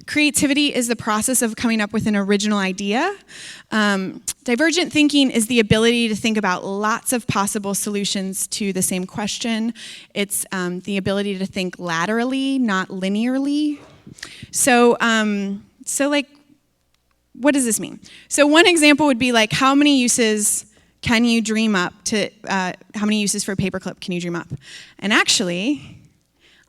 Creativity is the process of coming up with an original idea. Divergent thinking is the ability to think about lots of possible solutions to the same question. It's the ability to think laterally, not linearly. So like, what does this mean? So one example would be like, how many uses can you dream up to, how many uses for a paperclip can you dream up? And actually,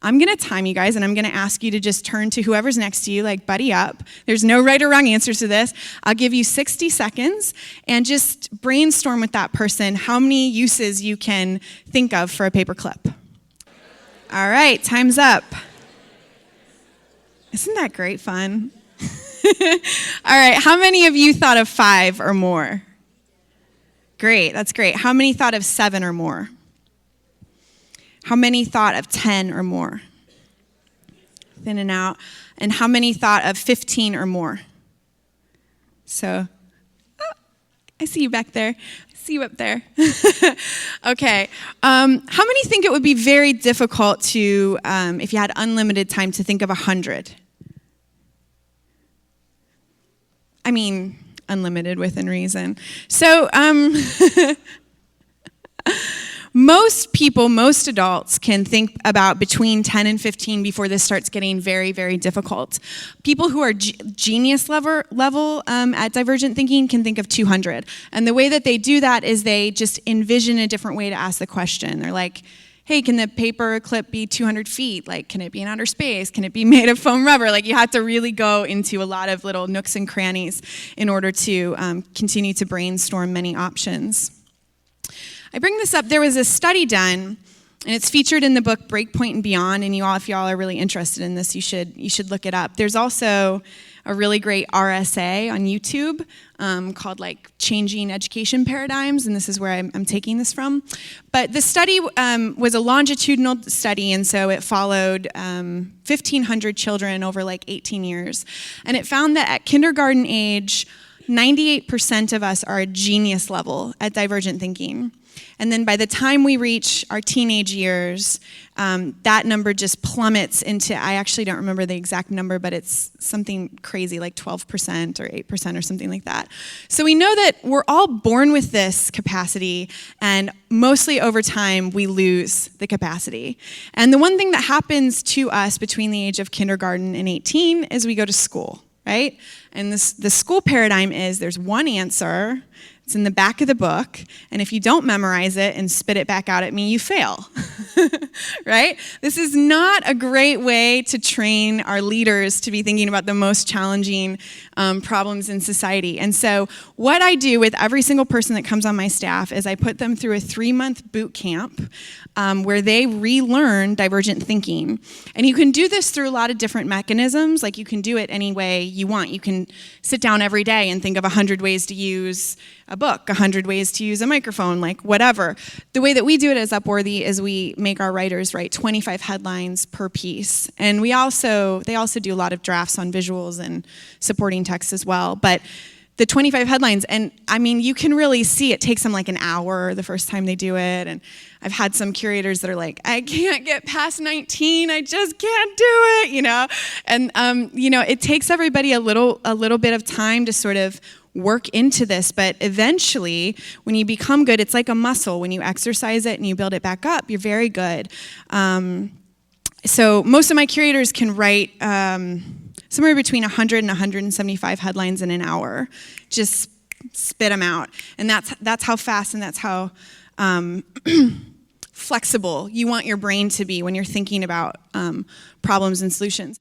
I'm gonna time you guys and I'm gonna ask you to just turn to whoever's next to you, like buddy up. There's no right or wrong answers to this. I'll give you 60 seconds and just brainstorm with that person how many uses you can think of for a paperclip. All right, time's up. Isn't that great fun? All right, how many of you thought of 5 or more? Great, that's great. How many thought of 7 or more? How many thought of 10 or more? Thin and out. And how many thought of 15 or more? So, oh, I see you back there. I see you up there. Okay. How many think it would be very difficult to, if you had unlimited time, to think of 100? I mean, unlimited within reason. So, most people, most adults can think about between 10 and 15 before this starts getting very, very difficult. People who are genius level at divergent thinking can think of 200. And the way that they do that is they just envision a different way to ask the question. They're like, hey, can the paper clip be 200 feet? Like, can it be in outer space? Can it be made of foam rubber? Like, you have to really go into a lot of little nooks and crannies in order to continue to brainstorm many options. I bring this up, there was a study done, and it's featured in the book Breakpoint and Beyond, and if y'all are really interested in this, you should look it up. There's also a really great RSA on YouTube called like Changing Education Paradigms, and this is where I'm taking this from. But the study was a longitudinal study, and so it followed 1,500 children over like 18 years. And it found that at kindergarten age, 98% of us are at genius level at divergent thinking. And then by the time we reach our teenage years, that number just plummets into, I actually don't remember the exact number, but it's something crazy like 12% or 8% or something like that. So we know that we're all born with this capacity, and mostly over time we lose the capacity. And the one thing that happens to us between the age of kindergarten and 18 is we go to school, right? And the school paradigm is there's one answer. It's in the back of the book, and if you don't memorize it and spit it back out at me, you fail, right? This is not a great way to train our leaders to be thinking about the most challenging problems in society. And so what I do with every single person that comes on my staff is I put them through a 3-month boot camp where they relearn divergent thinking. And you can do this through a lot of different mechanisms. Like, you can do it any way you want. You can sit down every day and think of 100 ways to use a book, 100 ways to use a microphone, like whatever. The way that we do it as Upworthy is we make our writers write 25 headlines per piece. And they also do a lot of drafts on visuals and supporting text as well. But the 25 headlines, and I mean, you can really see it takes them like an hour the first time they do it. And I've had some curators that are like, I can't get past 19, I just can't do it, you know? And, it takes everybody a little bit of time to sort of work into this, but eventually, when you become good, it's like a muscle. When you exercise it and you build it back up, you're very good. So most of my curators can write somewhere between 100 and 175 headlines in an hour. Just spit them out. And that's how fast and that's how flexible you want your brain to be when you're thinking about problems and solutions.